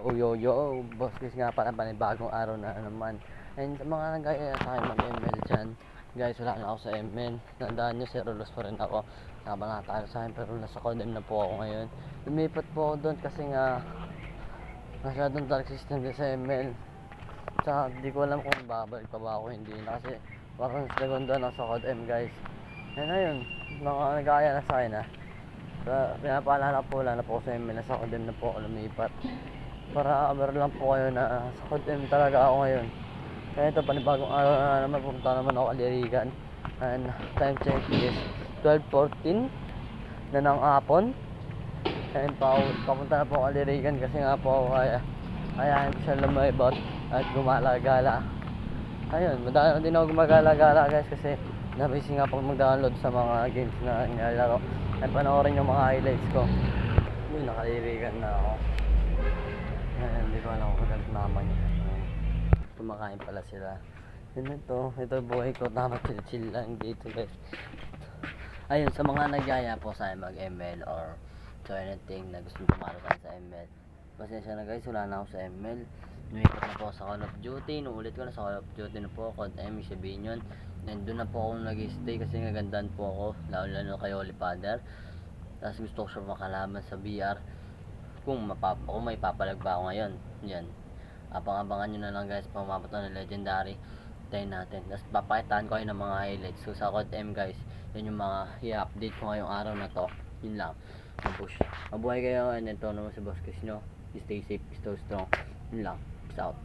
Yo, boss guys nga pala panibagong araw na naman. And sa mga nagaya sa akin mag-ML dyan, guys wala na ako sa ML. Tandaan nyo, si Rolos pa rin ako. Nabanatalo sa akin pero nasa Codem na po ako ngayon. Lumipat po ako doon kasi nga masyadong dark system din sa ML. Tsaka di ko alam kung babalik pa ba ako hindi na kasi parang segundo na sa Codem guys. And ayun, mga nagaya na sa akin pinapaalala po lang na po sa ML na sa Codem na po ako lumipat. Para aware lang po kayo na sa Codem talaga ako ngayon. Kaya ito panibagong araw na naman, pupunta naman ako Alirigan. And time check is 12:14 na ng hapon. And papunta na po ako Alirigan kasi nga po ako kaya hindi siya lumaybot at gumala-gala. Ayun, madami din ako gumagala-gala guys kasi nabisi nga po mag-download sa mga games na nilalaro. Ay panoorin yung mga highlights ko. Yun, nakalirigan na ako. Ayan, hindi ko alam kung nagmama niya. Kumakain pala sila. Yun ito buhay ko, tama chill lang dito guys. Ayun, sa mga nagyaya po sa mag-ML or so anything na gusto tumarutan sa ML, pasensya na guys, wala na ako sa ML. Numipat na po sa Call of Duty, nuulit ko na sa Call of Duty na po, Code M, sabihin yun. And doon na po ako nag-stay kasi nagandaan po ako, lalo kay Holy Father. Tapos gusto ko siya makalaban sa VR kung may papalag ba ako ngayon. Yan, abang-abangan nyo na lang guys, pumapot na ng legendary. Tayo natin, tapos papakitaan ko kayo ng mga highlights. So sa Code M guys, yun yung mga i-update ko ngayong araw na to. Yun lang, push. Mabuhay kayo, and ito naman si Boss Chris nyo. Stay safe, stay strong. Yun lang, peace out.